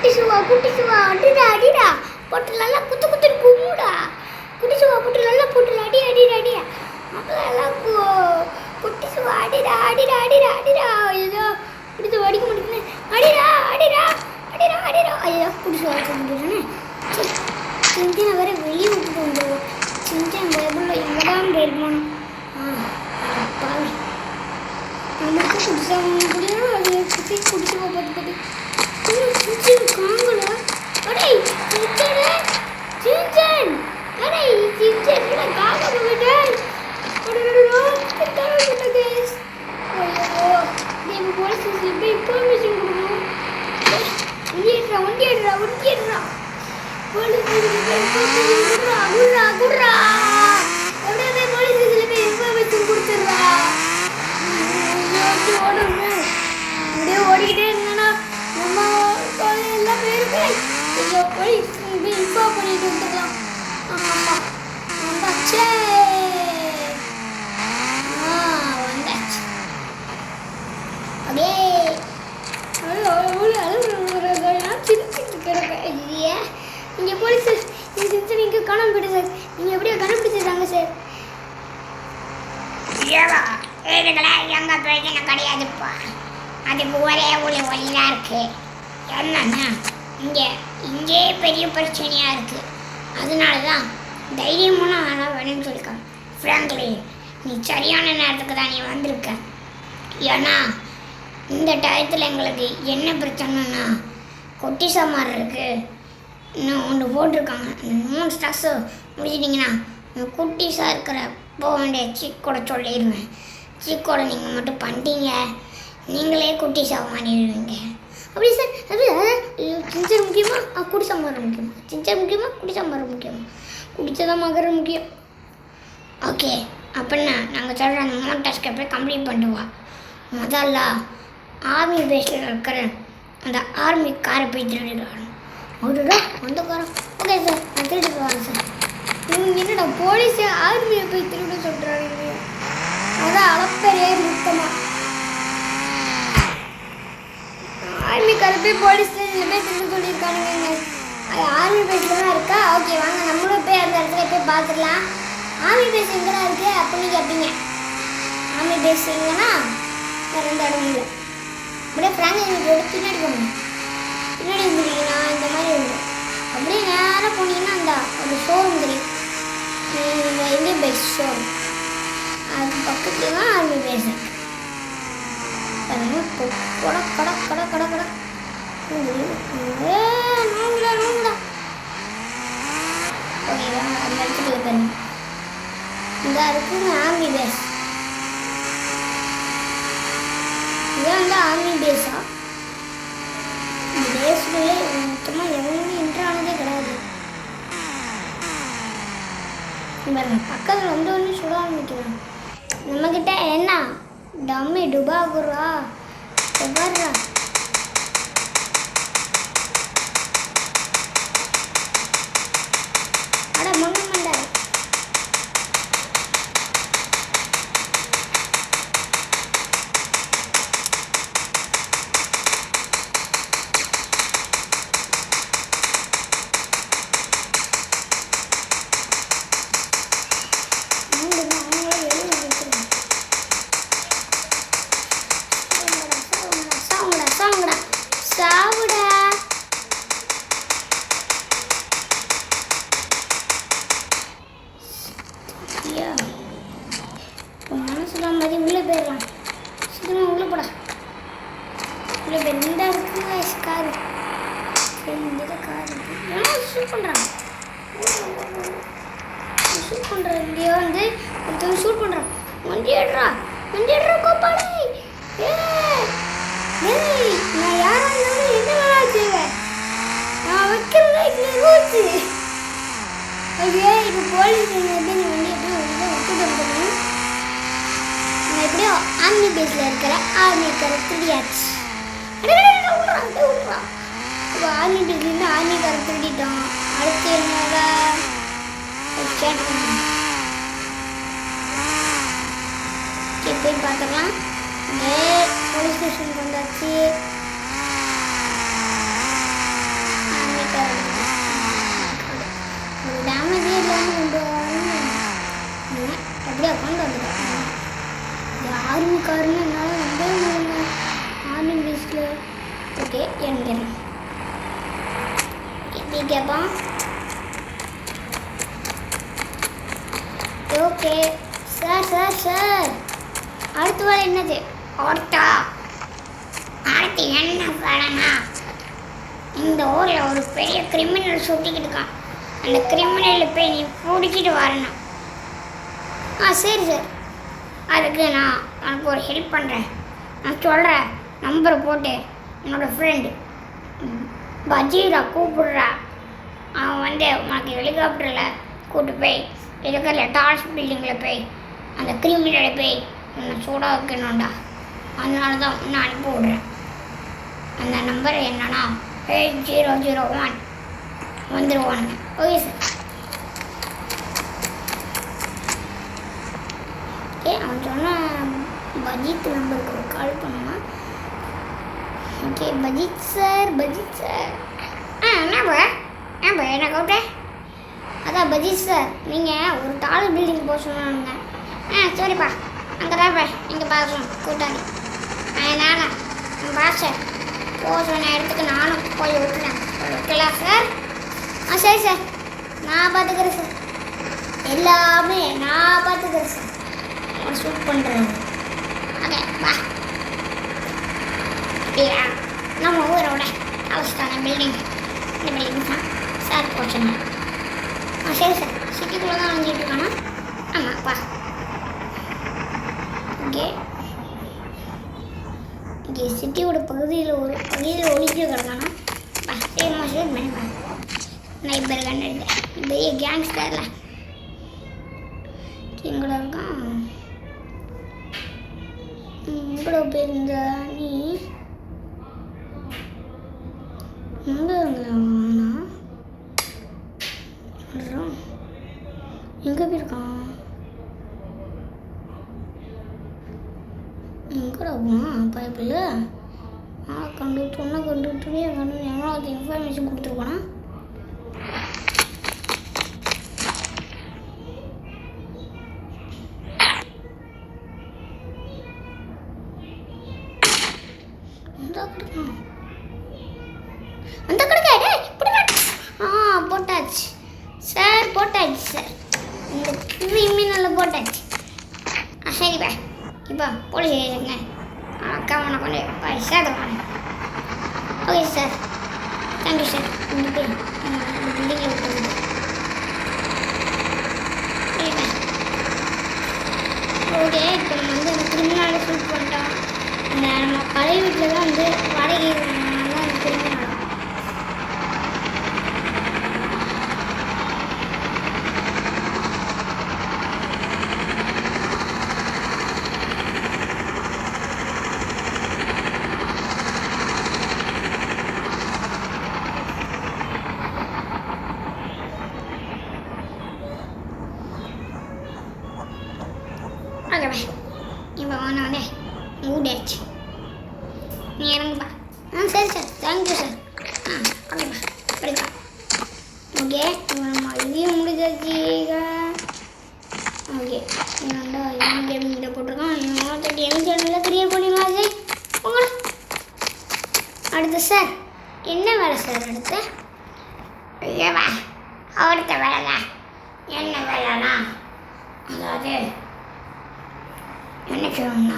குட்டி சுவா அடிடா அடிடா போட்டு நல்லா குத்து குத்துன்னு கும்முடா. குட்டி சுவா போட்டு நல்லா போட்டு அடி அடி அடியா அப்பெல்லாம் எல்லாம் குட்டி சுவா அடிடா அடிடா அடிடா அடிடா. ஐயோ குட்டி சுவா அடிக்க முடியுது. அடிடா அடிடா அடிடா அடிடா. ஐயோ குட்டி சுவா அடிச்சுட்டானே. சிஞ்சனை வேற வெளியே விட்டுட்டு வந்துடுவோம். சிஞ்சன் பைபிளில் எங்கதான் போயிருப்பானோ. பாவி நமக்கு குடிசா முடியும். அது குடிசுவா பார்த்து பார்த்து சிஞ்சன் காங்கல. அடே சிஞ்சனே சிஞ்சன். அடே சிஞ்சன் கூட காங்க போயிட்டேன். அடடடா கிட்டவே கிட்ட गाइस. ஐயோ நீங்க போலீஸ் ஸ்டேஷன்ல போய் இன்ஃபர்மேஷன் கொடுக்கணும். வண்டியேட்றா வண்டியேட்றா வண்டியேட்றா போலீஸ் ஸ்டேஷன்ல போய் இன்ஃபர்மேஷன் கொடுறா குடுறா குடுறா. அப்படியே போலீஸ் ஸ்டேஷன்ல போய் இன்ஃபர்மேஷன் கொடுத்துறா. அப்படியே ஓடிக்கிட்டே இருந்தா நம்ம எல்லாம் பேருக்கு போலீஸ் போய் இன்ஃபார்ம் பண்ணிட்டு வந்துடலாம். வந்தாச்சே வந்தாச்சு. அப்படியே நீங்கள் போலீஸ் சார் நீங்கள் காணாம போயிட்டு சார். நீங்கள் எப்படியோ கண்டுபிடிச்சிருக்காங்க சார். இதுக்கெல்லாம் எங்க பிரச்சனை கிடையாதுப்பா. அதுக்கு ஒரே ஒரு வழியாக இருக்கு. என்னன்னா இங்கே பெரிய பிரச்சனையாக இருக்கு. அதனால தான் தைரியமான ஆளாக வேணும்னு சொல்லியிருக்காங்க. ஃப்ராங்க்லி நீ சரியான நேரத்துக்கு தான் நீ வந்திருக்க. ஏன்னா இந்த டயத்தில் எங்களுக்கு என்ன பிரச்சனைனா கொட்டி சாமான் இருக்குது இன்னும் ஒன்று போட்டிருக்காங்க. 3 ஸ்டாக்ஸு முடிச்சிட்டிங்கன்னா குட்டிஸாக இருக்கிற போக வேண்டிய சீக்கோட சொல்லிடுவேன். சீக்கோட நீங்கள் மட்டும் பண்ணிட்டீங்க நீங்களே குட்டிஸாக மாறிடுவீங்க. அப்படி சார் அது சிஞ்சர் முக்கியமாக குடிசா மாற முக்கியமா? சிஞ்சர் முக்கியமாக குடிசா மாற முக்கியமா? குடிச்சதான் மகர முக்கியம். ஓகே அப்படின்னா நாங்கள் சொல்கிற அந்த 3 டாஸ்க்கை போய் கம்ப்ளீட் பண்ணுவா. முதல்ல ஆர்மி பேஸில் இருக்கிற அந்த ஆர்மி காரை போய் திருடிட்டு வரணும். அவ்வளோடா அந்த காரம். ஓகே சார் நான் திருடிட்டு வரேன் சார். என்னடா போலீஸே ஆர்மியை போய் திருட சொல்கிறாங்க. அதான் அளப்பெரிய முத்தமாக ஆர்மிக்கார போய் போலீஸ் ஸ்டேஷனில் போய் திருட சொல்லியிருக்கானுங்க. அது ஆர்மி பேஸில் தான் இருக்கா? ஓகே வாங்க நம்மளும் போய் அந்த இடத்துல போய் பார்த்துடலாம். ஆர்மி பேஸ் எங்கே தான் இருக்குது அப்படின்னு கேட்பீங்க. ஆர்மி பேஸ் எங்கன்னா வேறு எந்த இடமும் இல்லை. அப்படியே ஃப்ராங்க் வீட்டோட பின்னாடி போகணும். பின்னாடி இருந்துட்டீங்கன்னா இந்த மாதிரி உண்டு. அப்படியே நேராக போனீங்கன்னா அந்த ஒரு ஷோரூம் தெரியும். இந்தியன் பேஸ் ஷோரூம். அது பக்கத்துல தான் ஆர்மி பேஸ் இருக்கு. கொட கொட கொட கொட கொட நோங்கடா. ஓகேவா அந்த இடத்துல பாருங்க. இந்த இருக்குங்க ஆர்மி பேஸ். இதான் வந்து ஆர்மி பேஸா? இந்த பேஸ்க்குள்ளே மொத்தமாக எவனுமே என்ட்ரானதே கிடையாது. பாருங்க பக்கத்தில் வந்து ஒன்று சுட ஆரம்பிக்கிறாங்க. நம்மக்கிட்ட என்ன டம்மி டுபாகுரா பாருடா. அட மொன்ன மண்டை சாவுடா. ஐயா மனசுலாம் மாதிரி உள்ளே போயிடலாம். சீக்கிரமாக உள்ளே போடா. உள்ளே போய் இந்த இருக்குங்க காரு. இந்த காரு ஷூட் பண்ணுறான். ஷூட் பண்ணுற இங்கேயோ வந்து ஒருத்தவங்க ஷூட் பண்ணுறான். வண்டிடுறா கோப்பாளே. ஏய் நான் யாராக இருந்தாலும் என்ன வேணா செய்வேன். நான் வைக்கிறதா இல்லை ரூல்ஸு. ஓகே இப்போ போலீஸ் எப்படி நீ வண்டி எப்படி வந்து விட்டுட்டு வந்துடணும். நான் எப்படியோ ஆர்மி பேஸில் இருக்கிற ஆர்மிக்கார திருடியாச்சு. விட்றா. இப்போ ஆர்மி பேஸ்லேருந்து ஆர்மிக்கார திருடிட்டோம். அடுத்து என்னோட போய் பார்த்துக்கலாம். போலீஸ் ஸ்டேஷனுக்கு வந்தாச்சு. ஓகே எழுந்துடுறேன். எப்படி கேட்பான்? ஓகே சார் சார் சார் அடுத்த வேலை என்னது? அடுத்து என்ன வேலைன்னா, இந்த ஊரில் ஒரு பெரிய கிரிமினல் சுட்டிக்கிட்டு இருக்கான். அந்த கிரிமினலை போய் நீ பிடிச்சிட்டு வரணும். சரி சார், அதுக்கு நான் உனக்கு ஒரு ஹெல்ப் பண்ணுறேன். நான் சொல்கிறேன், நம்பரை போட்டு என்னோடய ஃப்ரெண்டு பஜீரா கூப்பிடுறா. அவன் வந்து உனக்கு ஹெலிகாப்டரில் கூப்பிட்டு போய் இருக்கிற டால்ஸ் பில்டிங்கில் போய் அந்த கிரிமினலை போய் உன்னை சூடாக வைக்கணும்டா. அதனால தான் நான் அனுப்பி விட்றேன். அந்த நம்பர் என்னன்னா 8001 வந்துடுவானுங்க. Okay sir. ஓகே, அவன் சொன்ன பஜித் நம்பருக்கு ஒரு கால் பண்ணுமா? ஓகே பஜித் சார் என்னப்பா என்ன கூப்பிட்டேன்? அதான் பஜித் சார், நீங்கள் ஒரு டால் பில்டிங் போக சொன்னானுங்க. சரிப்பா, அங்கே தான் இங்கே பார்க்கணும் கூட்டாளி. அதனால் பாஷை போக சொன்ன இடத்துக்கு நானும் போய் விட்டுறேன். ஓகேங்களா சார்? சரி சார், நான் பார்த்துக்கிறேன் சார். எல்லாமே நான் பார்த்துக்கிறேன் சார். ஷூட் பண்ணுறேன். ஓகே வா. நம்ம ஊரோட அவஸ்தான பில்டிங் இந்த பில்டிங் தான் சார் போச்சுங்க. சரி சார், சிட்டிக்குள்ளே தான் வந்துட்டு இருக்கானா? ஆமாம் வா. ஓகே இங்கே சிட்டியோட பகுதியில் ஒழிச்சு கிடக்கானா? வா சரிம்மா சார் பண்ணிப்பா. நான் இப்போ கண்டு பெரிய கேங்ஸ்டரில் எங்கூட இருக்கான். எங்கூட போயிருந்த நீ எங்கே எங்கே போயிருக்கான்? எங்கடா போனான் பைப்பில்? கண்டுபிடிச்சு எவ்வளோ இன்ஃபர்மேஷன் கொடுத்துருப்பானா? அந்த கடைக்கா போட்டாச்சு சார், போட்டாச்சு சார். இந்த கிரிமினல்ல போட்டாச்சு. சரிப்பா, இப்போ போலீஸ் ஸ்டேஷனுங்க அக்கா உன கொஞ்சம் பைசா தருவாங்க. Okay sir, thank you sir. இந்த பேர் பில்டிங்கில் விட்டுருங்க. ஓகே, இப்போ நம்ம வந்து இந்த கிரிமினலை ஷூட் பண்ணிட்டோம். இந்த நம்ம பழைய வீட்டில் தான் வந்து வாடகை தான் இந்த கிரிமினல். ஓகேப்பா, இப்போ ஒன்று வந்து மூடியாச்சு. நீ இறங்குப்பா. சரி சார், தேங்க்யூ சார். ஓகேப்பா, படிப்பா. ஓகே, இப்போ நம்ம இதையும் முடிஞ்சாச்சு. ஓகே, என்னண்டா இவன் கேம் இங்கே போட்டிருக்கான். இவன் எங்கள் சேனலில் கிரியேட் பண்ணிடலாம் சார். உங்களை அடுத்து சார் என்ன வேலை சார்? அடுத்து ஐயாவா, அடுத்த வேலை என்ன வேலைனா, அதாவது என்ன சொல்லணும்னா,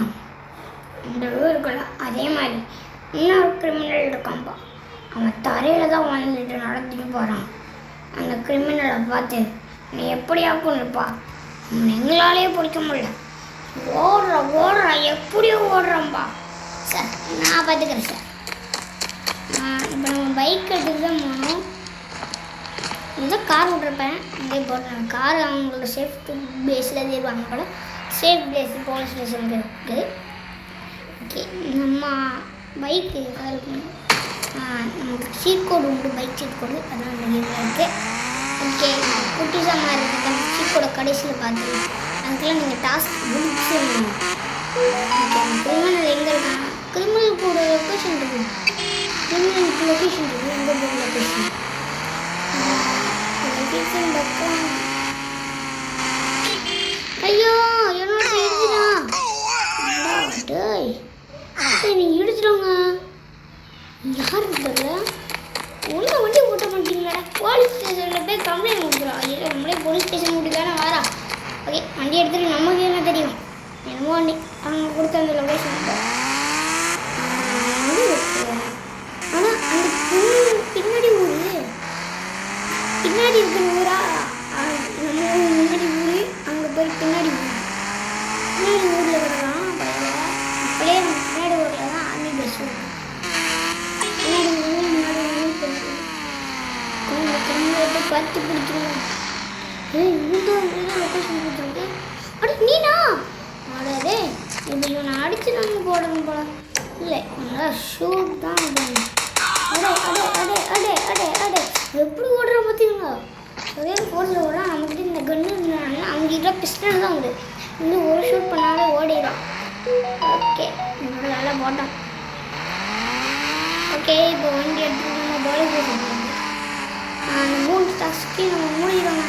இந்த ஊருக்குள்ள அதே மாதிரி இன்னொரு கிரிமினல் இருக்கான்ப்பா. அவன் தரையில் தான் வந்துட்டு நடந்துட்டு போகிறான். அந்த கிரிமினலை பார்த்து நீ எப்படியா கொண்டுப்பா, அவனை எங்களாலேயே பிடிக்க முடியல. ஓடுறா எப்படியோ ஓடுறான்ப்பா சார். நான் பார்த்துக்கிறேன் சார். இப்போ நம்ம பைக் எடுத்துட்டு தான் போகணும். இதுதான் கார் விட்ருப்பேன். இதே போட்டேன் கார் அவங்களோட சேஃப்டி பேஸில் தேடுவாங்க போல. சேஃப் பிளேஸ் போலீஸ் ஸ்டேஷனுக்கு இருக்குது. ஓகே, நம்ம பைக்கு இருக்கணும். நமக்கு சீட் கோடு உண்டு, பைக் சீட் கோடு. அதான் அந்த கேமில் இருக்குது. ஓகே, குட்டி சாமான் இருக்குது. அந்த சீட் கோடை கடைசியில் பார்த்துருக்கோம். அதுக்கெல்லாம் நீங்கள் டாஸ்க் முடிச்சிடணும். ஓகே, கிரிமினல் எங்கே இருக்காங்க? கிரிமினலுக்கு ஒரு லொக்கேஷன் இருக்குது. கிரிமினலுக்கு லொக்கேஷன் இருக்குது. எங்கே போகிற லொக்கேஷன் பக்கம். ஐயோ, என்னோட இடிச்சிடான். நீ இடிச்சிடுங்க. யாருக்கு தெரியல ஒழுங்கா வண்டி ஓட்ட மாட்டீங்களா போலீஸ் ஸ்டேஷனில் போய் கம்ப்ளைண்ட் கொடுக்குறோம் இல்லை நம்மளே போலீஸ் ஸ்டேஷன் கூட்டி தானே வரா ஓகே வண்டி எடுத்துகிட்டு நமக்கு என்ன தெரியும் என்னமோ வண்டி அவங்க கொடுத்த அந்த லொக்கேஷன் ஆனால் அந்த பின்னாடி ஊர் பின்னாடி இருக்கிற ஊரா நம்ம முன்னாடி ஊர் அங்கே போய் பின்னாடி ஊரில் வரலாம் அப்படியே பின்னாடி ஊரில் தான் ஆர்மி பஸ் பின்னாடி ஊர் முன்னாடி ஊர் போய் பார்த்து பிடிச்சிருவோம் இந்த லொக்கேஷன் கொடுத்தாங்க அட நீனா அடே இப்போ இவனை அடித்து நம்ம போடணும் போல இல்லை நல்லா ஷூட் தான் அடே அடே அடே அடே அடே அடே எப்படி ஓடுற பார்த்தீங்களா ஒரே ஃபோனில் ஓடலாம் நம்மக்கிட்ட இந்த கன்று இருந்தாங்க அவங்ககிட்ட பிஸ்டன் தான் உண்டு இன்னும் ஒரு ஷூட் பண்ணாலே ஓடிடும் ஓகே நல்லா போட்டோம் ஓகே இப்போ வண்டி எடுத்துகிட்டு நம்ம பாடி போய் அந்த 3 டாஸ்க்கு நம்ம மூடிடுவோங்க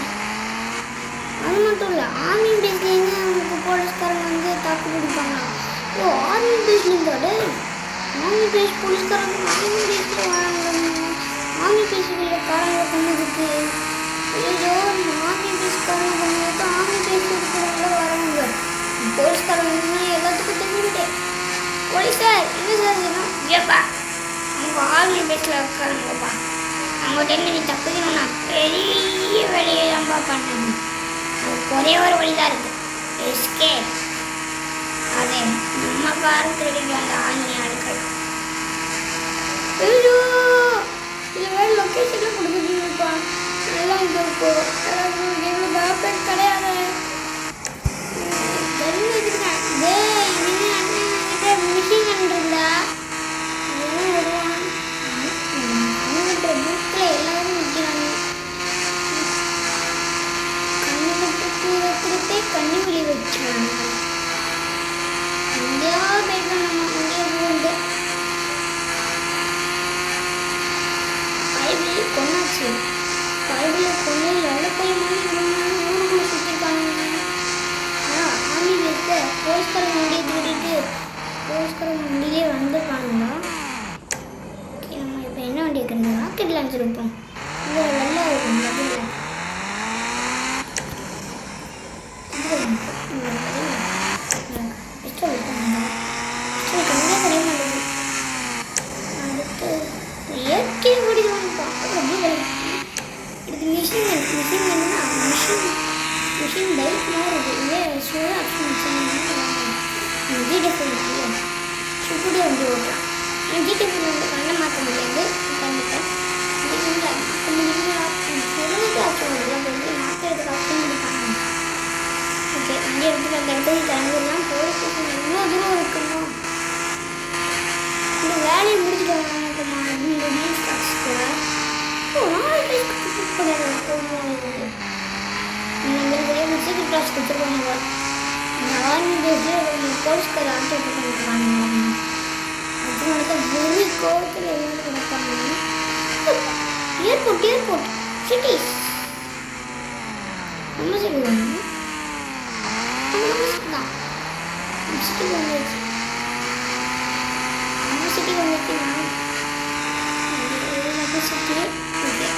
அது மட்டும் இல்லை ஆர்மி பேஸ்லேருந்து அவங்களுக்கு போலீஸ்காரங்க வந்து தாக்கு பிடிப்பாங்க ஓ ஆர்மி பேஸ்லேருந்து ஆர்மி பேஸ் போலீஸ்காரங்க ஆர்மி பேஸில் வராங்க ஆர்மி பேஸுக்குள்ள காரங்க பண்ணதுக்கு ஐயோ ஆர்மி பேஸ்காரங்க பண்ணுறது ஆர்மி பேஸ் இருக்கிறவங்கள வராங்க போலீஸ்காரங்க எல்லாத்துக்கும் தெரிஞ்சுக்கிட்டேன் போலீஸ் சார் என்ன சார் செய்யணும் ஏப்பா அவங்க ஆர்மி பேஸில் உட்காருங்கப்பா அவங்ககிட்ட நீ தப்புக்கணும்னா பெரிய வேலையை தான்ப்பா பண்ணணும் அதுக்கு ஒரே ஒரு வழி தான் இருக்குது எஸ்கே அதே நம்ம காரத்தில் அந்த ஆர்மி ஆட்கள் ஐயோ இது வேறு லொக்கேஷனில் கொடுக்குறீங்கப்பா நல்லா இங்கே இருக்கும் எவ்வளோ பேப்பர் கிடையாது தெரிஞ்சுக்கிறேன் டே இது அண்ணன் மிஷின் இருந்தா புக்கில் எல்லாரும் நிற்கிறாங்க கண்ணு கண்ணி வெளி வச்சுருவாங்க எங்கேயாவது போய்ட்டு நம்ம அங்கேயே போகுது பைபிள் கொண்டாச்சு பைபிள் கொண்டு எவ்வளோ போய் மாதிரி ஊருக்குள்ள சுற்றிருக்காங்க ஆனால் ஆமி வைக்க போலீஸ்காரங்க வண்டியை திருடிட்டு போலீஸ்காரங்க வண்டியே வந்துருக்காங்களா ஓகே நம்ம இப்போ என்ன வண்டி வைக்கிறோம் ராக்கெட் லான்ச்சர் வைப்போம் இது நல்லா இருக்கும் பதில் இயற்கை வடிவம் இதுக்கு மிஷின் என்னன்னா மிஷின் பைக் மாதிரி இருக்குது இதே சோழ ஆப்ஷன் ஜிடிஎஃப் சுக்குடியே வண்டி ஓட்டலாம் ஜிடிஎஃப் வந்து கண்ணை மாற்ற முடியாது கண்டிப்பாக மாற்ற முடியுமா சொல்லுறது ஆப்ஷன் வந்து மாற்றுறதுக்கு ஆப்ஷன் முடிப்பாங்க ஓகே வண்டி எடுத்துகிட்டு அந்த இடத்துக்கு கிளம்பிடலாம் போலீஸ் ஸ்டேஷன் எவ்வளோ தூரம் இருக்கணும் இந்த வேலையை முடிச்சுட்டு வாங்கம்மா இந்த நியூஸ் டாக்ஸ்க்கு நீங்கள் சீக்கிரம் கிளாஸ் கொடுத்துருவாங்க இந்த ஆர்மி பேஸில் போலீஸ்கார ஆட்டோ பண்ணிருக்காங்க அதனால தான் வெறி கோவத்தில் எல்லாரும் கிடப்பாங்க ஏர்போர்ட் சிட்டிஸ் நம்ம சிட்டி வேணும் நம்ம சிட்டி தான் சிட்டி வந்துச்சு நம்ம சிட்டி வந்துச்சு சிட்டி ஓகே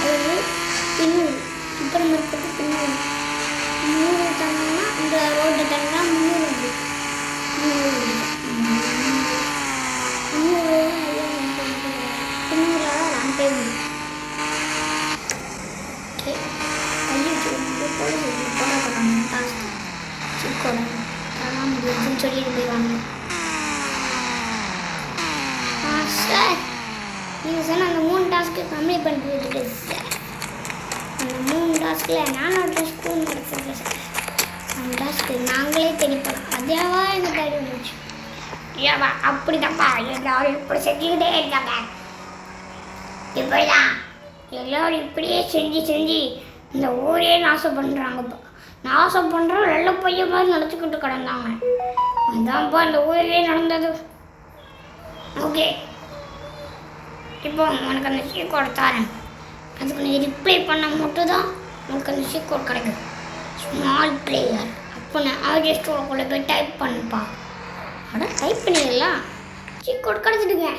அது பின்னூர் இப்போ நம்ம இருக்கிறது பின்னூர் முன்னூறு தாங்கன்னா இந்த ரோட்டை தாங்கன்னா முன்னூறு பின்னூரில் தான் லாங் டைம் ஓகே கையெழுத்து வந்து போலீஸ் போட போகிறாங்க டாஸ்க்கு சிக்கோட அதெல்லாம் முடியுதுன்னு சொல்லிட்டு போயிடுவாங்க சார் நீங்கள் சொன்ன அந்த 3 டாஸ்க்கு கம்ப்ளீட் பண்ணிட்டு சார் அந்த 3 டாஸ்கில் நான் ஸ்கூல் நடத்துகிறேன் சார் அந்த டாஸ்க்கு நாங்களே தெளிப்போம் அதேவா எங்கள் தேடி வந்துச்சு ஏவா அப்படி தான்ப்பா எல்லாரும் இப்படி செஞ்சுக்கிட்டே இருக்காங்க இப்படிதான் எல்லோரும் இப்படியே செஞ்சு இந்த ஊரே நாசம் பண்ணுறாங்கப்பா நாசம் பண்ணுறோம் நல்ல பையன் மாதிரி நடத்திக்கிட்டு கிடந்தாங்க அதான்ப்பா இந்த ஊரிலே நடந்தது ஓகே இப்போ உனக்கு அந்த சீக்கோட தரேன் அதுக்கு நீ ரிப்ளை பண்ண மட்டும் தான் உனக்கு அந்த சீக்கோட் கிடைக்கும் ஸ்மால் பிளேயர் அப்போ நான் ஆடியோ ஸ்டோருக்குள்ளே போய் டைப் பண்ணுப்பா அட டைப் பண்ணிடலாம் சீக்கோட் கிடச்சிடுங்க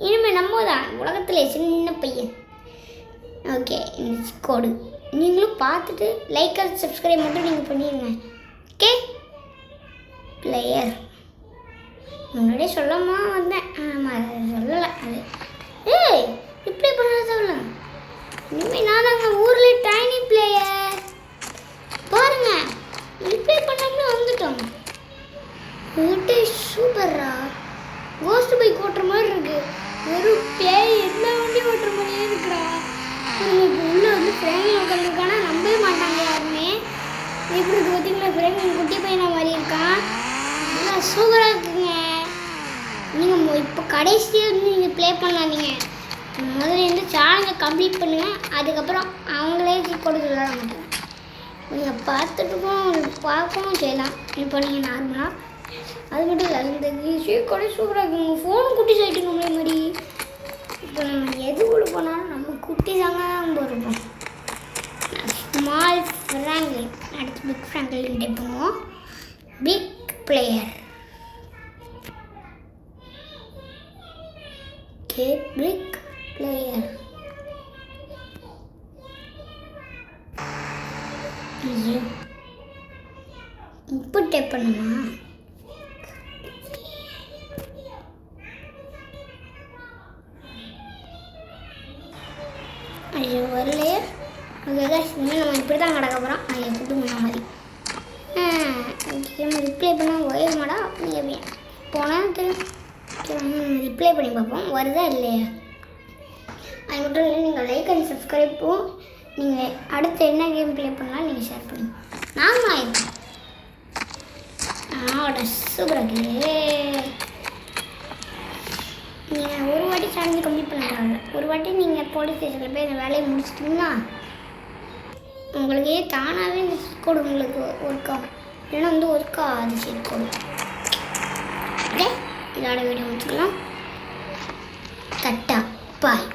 இனிமேல் நம்ம தான் உலகத்தில் சின்ன பையன். ஓகே, இந்த கோடு நீங்களும் பார்த்துட்டு லைக் அண்ட் சப்ஸ்கிரைப் மட்டும் நீங்கள் பண்ணிடுங்க. ஓகே பிளேயர் முன்னாடியே சொல்லாமா வந்தேன். ஆமாம் சொல்லலை அது. ஏய் ரிப்ளை பண்ணாதவள இனிமேல் நான் தாங்க ஊரில் டைனி பிளேயர். பாருங்க ரிப்ளை பண்ணாமலே வந்துட்டோம். வீட்டு சூப்பர்ரா. கோஸ்ட் பைக் ஓட்டுற மாதிரி இருக்கு. வெறும் பேய் எல்லா வண்டியும் ஓட்டுற மாதிரியே இருக்குடா. உள்ள வந்து ஃப்ரேமிங் உட்காந்துருக்கானா நம்பவே மாட்டாங்க யாருமே. எப்படி இருக்கு பார்த்தீங்களா? ஃப்ரேமிங் குட்டி பையனா மாதிரி இருக்கான். நல்லா சூப்பராக இருக்குங்க. நீங்கள் இப்போ கடைசியாக வந்து நீங்கள் ப்ளே பண்ணாதீங்க. முதல்ல வந்து சேனலை கம்ப்ளீட் பண்ணுங்கள். அதுக்கப்புறம் அவங்களே கொடுத்து விளாட மாட்டாங்க. நீங்கள் பார்த்துட்டுக்கும் பார்க்கவும் செய்யலாம். இப்போ நீங்கள் நார்மலாக அது மட்டும் இல்லை. இந்த கூட சூப்பராக இருக்குங்க. உங்கள் ஃபோனும் குட்டி சாயிட்டுங்க அதே மாதிரி. இப்போ நம்ம எது கூட போனாலும் நம்ம குட்டி தாங்க இருப்போம். ஸ்மால் ஃப்ராங்க்லின் அடுத்து பிக் ஃப்ராங்க்லின் டைப்புவோம். Big player. Okay big player. ஐயோ இப்போ டைப் பண்ணுமா? ஐயோ வரலையே. ஓகே காய்ஸ், இனிமேல் நம்ம இப்படி தான் கிடக்க போகிறோம். ஐயோ கூட்டு முன்ன மாதிரி நம்ம ரிப்ளை பண்ணால் ஒயர்மாடா நீங்கள் போனால் தெரியும். ரிப்ளை பண்ணி பார்ப்போம் வருதா இல்லையா. அது மட்டும் இல்லை, நீங்கள் லைக் அண்ட் சப்ஸ்கிரைப்பும் நீங்கள் அடுத்து என்ன கேம் ப்ளே பண்ணாலும் நீங்கள் ஷேர் பண்ணுங்க. நாங்கள் ஆயிருக்கோம். சூப்பராக நீங்கள் ஒரு வாட்டி சேலஞ்சு கம்ப்ளீட் பண்ண ஒரு வாட்டி நீங்கள் போலீஸ் ஸ்டேஷனில் போய் இந்த வேலையை முடிச்சிட்டிங்கன்னா உங்களுக்கே தானாகவே இந்த சீட் கோடு உங்களுக்கு ஒர்க் ஆகும். இல்லைன்னா வந்து ஒர்க் ஆகாது சீட் கோடு. ஓகே இதோட வீடியோ முடிச்சுக்கலாம். கட்டா பாய்.